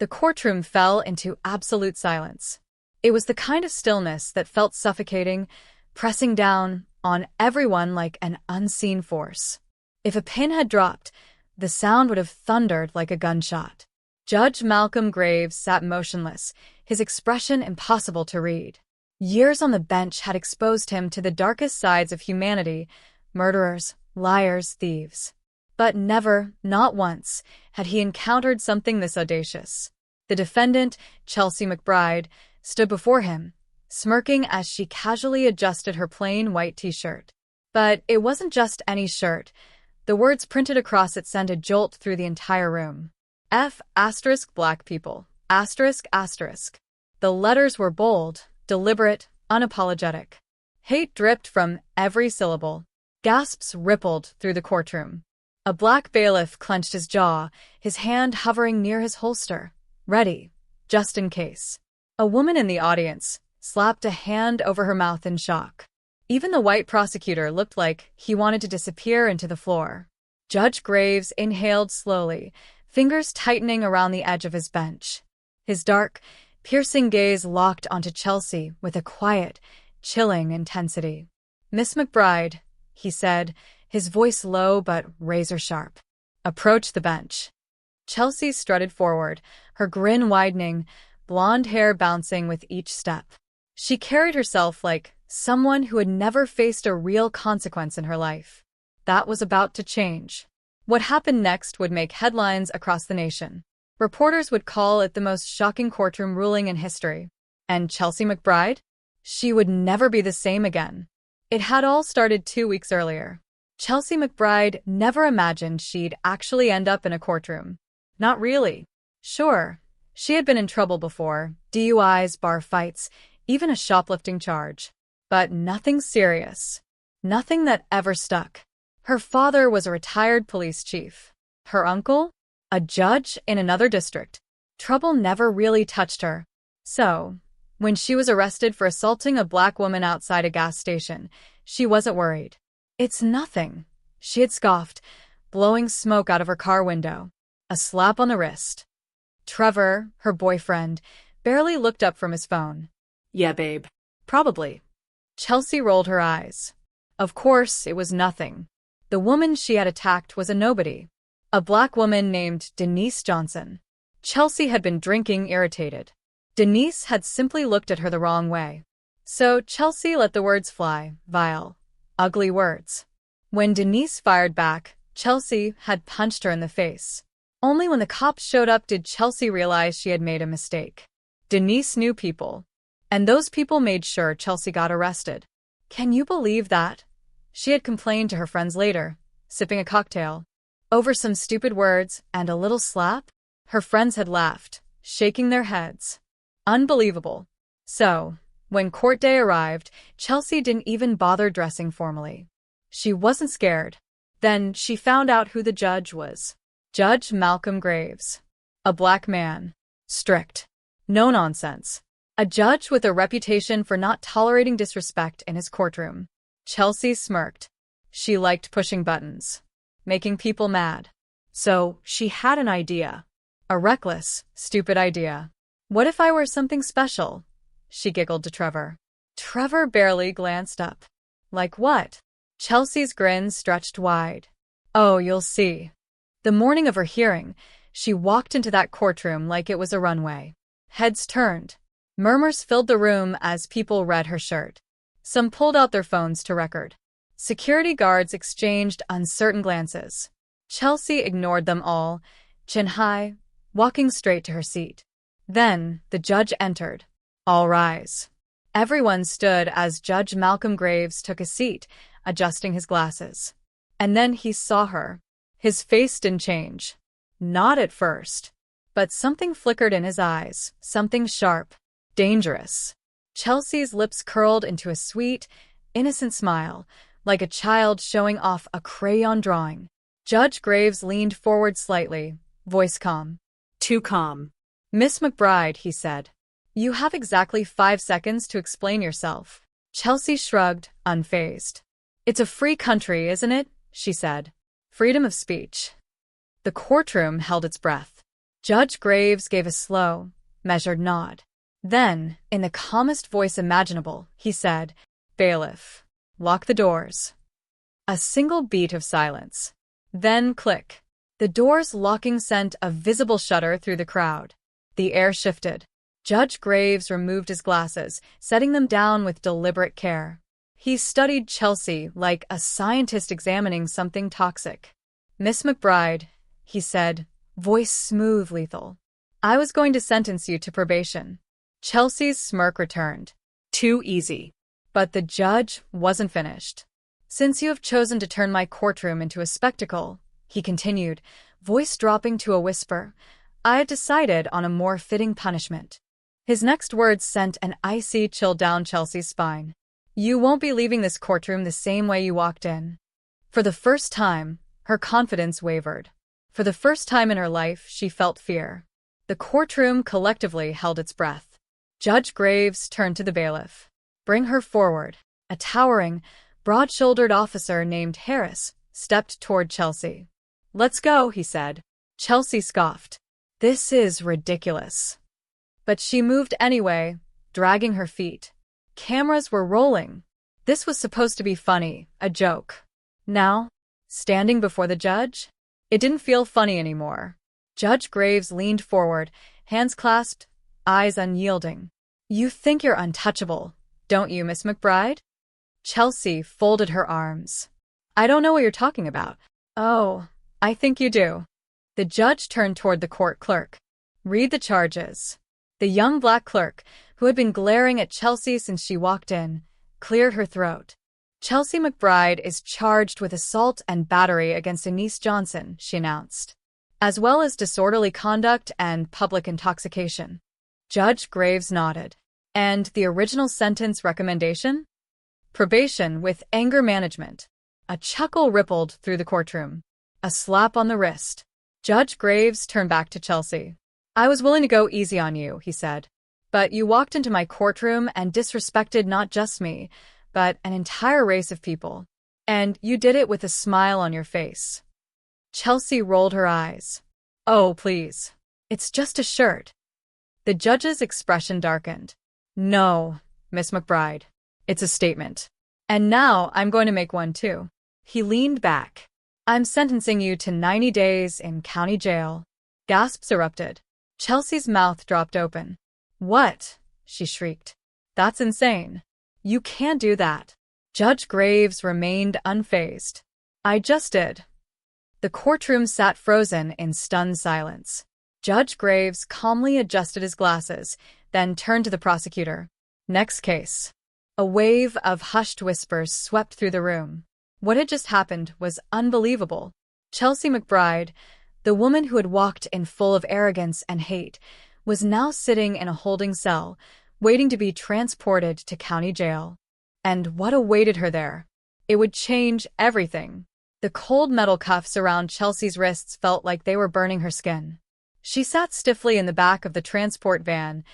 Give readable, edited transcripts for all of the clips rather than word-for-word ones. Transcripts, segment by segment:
The courtroom fell into absolute silence. It was the kind of stillness that felt suffocating, pressing down on everyone like an unseen force. If a pin had dropped, the sound would have thundered like a gunshot. Judge Malcolm Graves sat motionless, his expression impossible to read. Years on the bench had exposed him to the darkest sides of humanity: murderers, liars, thieves. But never, not once, had he encountered something this audacious. The defendant, Chelsea McBride, stood before him, smirking as she casually adjusted her plain white t-shirt. But it wasn't just any shirt. The words printed across it sent a jolt through the entire room. Black people. The letters were bold, deliberate, unapologetic. Hate dripped from every syllable. Gasps rippled through the courtroom. A black bailiff clenched his jaw, his hand hovering near his holster, ready, just in case. A woman in the audience slapped a hand over her mouth in shock. Even the white prosecutor looked like he wanted to disappear into the floor. Judge Graves inhaled slowly, fingers tightening around the edge of his bench. His dark, piercing gaze locked onto Chelsea with a quiet, chilling intensity. "Miss McBride," he said, his voice low but razor-sharp. "Approach the bench." Chelsea strutted forward, her grin widening, blonde hair bouncing with each step. She carried herself like someone who had never faced a real consequence in her life. That was about to change. What happened next would make headlines across the nation. Reporters would call it the most shocking courtroom ruling in history. And Chelsea McBride? She would never be the same again. It had all started 2 weeks earlier. Chelsea McBride never imagined she'd actually end up in a courtroom. Not really. Sure, she had been in trouble before: DUIs, bar fights, even a shoplifting charge. But nothing serious. Nothing that ever stuck. Her father was a retired police chief. Her uncle? A judge in another district. Trouble never really touched her. So, when she was arrested for assaulting a black woman outside a gas station, she wasn't worried. "It's nothing," she had scoffed, blowing smoke out of her car window. A slap on the wrist. Trevor, her boyfriend, barely looked up from his phone. "Yeah, babe." "Probably." Chelsea rolled her eyes. Of course, it was nothing. The woman she had attacked was a nobody. A black woman named Denise Johnson. Chelsea had been drinking irritated. Denise had simply looked at her the wrong way. So Chelsea let the words fly, vile, ugly words. When Denise fired back, Chelsea had punched her in the face. Only when the cops showed up did Chelsea realize she had made a mistake. Denise knew people, and those people made sure Chelsea got arrested. "Can you believe that?" she had complained to her friends later, sipping a cocktail. Over some stupid words and a little slap? Her friends had laughed, shaking their heads. Unbelievable. So, when court day arrived, Chelsea didn't even bother dressing formally. She wasn't scared. Then she found out who the judge was. Judge Malcolm Graves. A black man. Strict. No nonsense. A judge with a reputation for not tolerating disrespect in his courtroom. Chelsea smirked. She liked pushing buttons, making people mad. So she had an idea. A reckless, stupid idea. "What if I were something special?" she giggled to Trevor. Trevor barely glanced up. "Like what?" Chelsea's grin stretched wide. "Oh, you'll see." The morning of her hearing, she walked into that courtroom like it was a runway. Heads turned. Murmurs filled the room as people read her shirt. Some pulled out their phones to record. Security guards exchanged uncertain glances. Chelsea ignored them all, chin high, walking straight to her seat. Then, the judge entered. All rise. Everyone stood as Judge Malcolm Graves took a seat, adjusting his glasses. And then he saw her. His face didn't change. Not at first. But something flickered in his eyes, something sharp, dangerous. Chelsea's lips curled into a sweet, innocent smile, like a child showing off a crayon drawing. Judge Graves leaned forward slightly, voice calm. "Too calm." "Miss McBride," he said. "You have exactly 5 seconds to explain yourself." Chelsea shrugged, unfazed. "It's a free country, isn't it?" she said. "Freedom of speech." The courtroom held its breath. Judge Graves gave a slow, measured nod. Then, in the calmest voice imaginable, he said, "Bailiff, lock the doors." A single beat of silence. Then click. The doors locking sent a visible shudder through the crowd. The air shifted. Judge Graves removed his glasses, setting them down with deliberate care. He studied Chelsea like a scientist examining something toxic. "Miss McBride," he said, voice smooth, lethal. "I was going to sentence you to probation." Chelsea's smirk returned. Too easy. But the judge wasn't finished. "Since you have chosen to turn my courtroom into a spectacle," he continued, voice dropping to a whisper, "I have decided on a more fitting punishment." His next words sent an icy chill down Chelsea's spine. "You won't be leaving this courtroom the same way you walked in." For the first time, her confidence wavered. For the first time in her life, she felt fear. The courtroom collectively held its breath. Judge Graves turned to the bailiff. "Bring her forward." A towering, broad-shouldered officer named Harris stepped toward Chelsea. "Let's go," he said. Chelsea scoffed. "This is ridiculous." But she moved anyway, dragging her feet. Cameras were rolling. This was supposed to be funny, a joke. Now, standing before the judge, it didn't feel funny anymore. Judge Graves leaned forward, hands clasped, eyes unyielding. "You think you're untouchable, don't you, Miss McBride?" Chelsea folded her arms. "I don't know what you're talking about." "Oh, I think you do." The judge turned toward the court clerk. "Read the charges." The young black clerk, who had been glaring at Chelsea since she walked in, cleared her throat. "Chelsea McBride is charged with assault and battery against Denise Johnson," she announced, "as well as disorderly conduct and public intoxication." Judge Graves nodded. "And the original sentence recommendation?" "Probation with anger management." A chuckle rippled through the courtroom. A slap on the wrist. Judge Graves turned back to Chelsea. "I was willing to go easy on you," he said. "But you walked into my courtroom and disrespected not just me, but an entire race of people. And you did it with a smile on your face." Chelsea rolled her eyes. "Oh, please. It's just a shirt." The judge's expression darkened. "No, Miss McBride. It's a statement. And now I'm going to make one too." He leaned back. "I'm sentencing you to 90 days in county jail." Gasps erupted. Chelsea's mouth dropped open. "What?" she shrieked. "That's insane. You can't do that." Judge Graves remained unfazed. "I just did." The courtroom sat frozen in stunned silence. Judge Graves calmly adjusted his glasses, then turned to the prosecutor. "Next case." A wave of hushed whispers swept through the room. What had just happened was unbelievable. Chelsea McBride, the woman who had walked in full of arrogance and hate, was now sitting in a holding cell, waiting to be transported to county jail. And what awaited her there? It would change everything. The cold metal cuffs around Chelsea's wrists felt like they were burning her skin. She sat stiffly in the back of the transport van,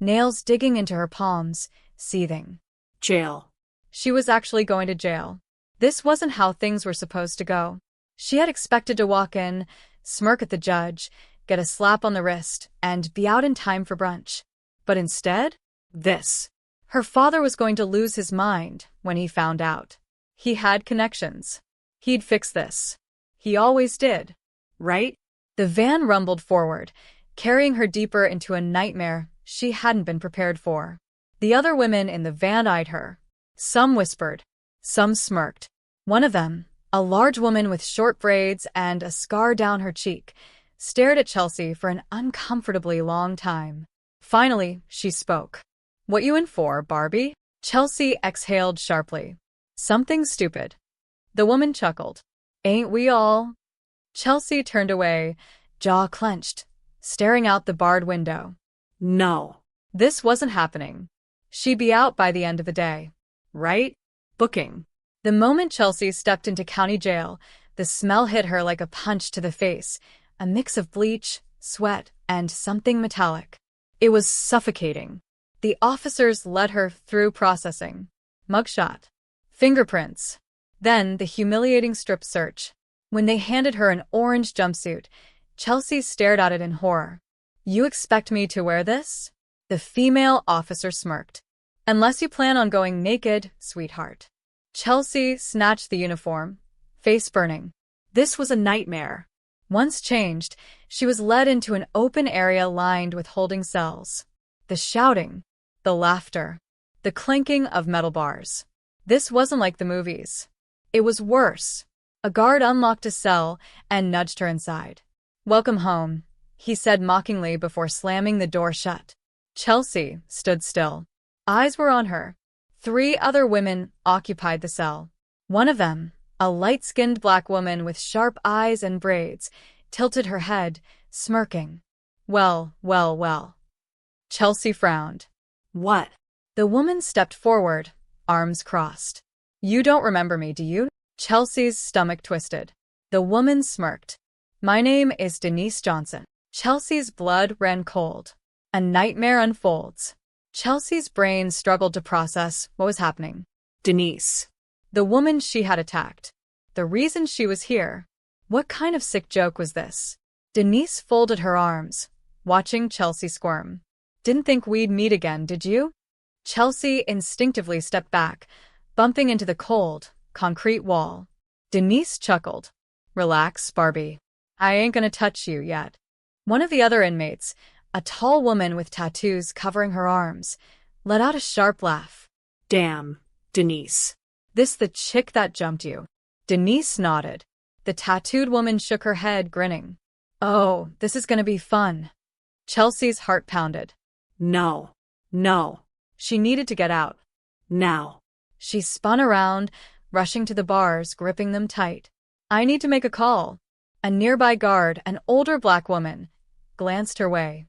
nails digging into her palms, seething. Jail. She was actually going to jail. This wasn't how things were supposed to go. She had expected to walk in, smirk at the judge, get a slap on the wrist, and be out in time for brunch. But instead, this. Her father was going to lose his mind when he found out. He had connections. He'd fix this. He always did. Right? The van rumbled forward, carrying her deeper into a nightmare she hadn't been prepared for. The other women in the van eyed her. Some whispered. Some smirked. One of them, a large woman with short braids and a scar down her cheek, stared at Chelsea for an uncomfortably long time. Finally, she spoke. "What you in for, Barbie?" Chelsea exhaled sharply. "Something stupid." The woman chuckled. "Ain't we all?" Chelsea turned away, jaw clenched, staring out the barred window. No. This wasn't happening. She'd be out by the end of the day. Right? Booking. The moment Chelsea stepped into county jail, the smell hit her like a punch to the face, a mix of bleach, sweat, and something metallic. It was suffocating. The officers led her through processing. Mugshot. Fingerprints. Then the humiliating strip search. When they handed her an orange jumpsuit, Chelsea stared at it in horror. You expect me to wear this? The female officer smirked. Unless you plan on going naked, sweetheart. Chelsea snatched the uniform, face burning. This was a nightmare. Once changed, she was led into an open area lined with holding cells. The shouting, the laughter, the clinking of metal bars. This wasn't like the movies. It was worse. A guard unlocked a cell and nudged her inside. "Welcome home," he said mockingly before slamming the door shut. Chelsea stood still. Eyes were on her. 3 other women occupied the cell. One of them, a light-skinned black woman with sharp eyes and braids, tilted her head, smirking. Well, well, well. Chelsea frowned. What? The woman stepped forward, arms crossed. "You don't remember me, do you?" Chelsea's stomach twisted. The woman smirked. "My name is Denise Johnson." Chelsea's blood ran cold. A nightmare unfolds. Chelsea's brain struggled to process what was happening. Denise. The woman she had attacked. The reason she was here. What kind of sick joke was this? Denise folded her arms, watching Chelsea squirm. "Didn't think we'd meet again, did you?" Chelsea instinctively stepped back, bumping into the cold, concrete wall. Denise chuckled. "Relax, Barbie. I ain't gonna touch you yet." One of the other inmates, a tall woman with tattoos covering her arms, let out a sharp laugh. Damn, Denise. "This the chick that jumped you?" Denise nodded. The tattooed woman shook her head, grinning. "Oh, this is gonna be fun." Chelsea's heart pounded. No. No. She needed to get out. Now. She spun around, rushing to the bars, gripping them tight. "I need to make a call." A nearby guard, an older black woman, glanced her way.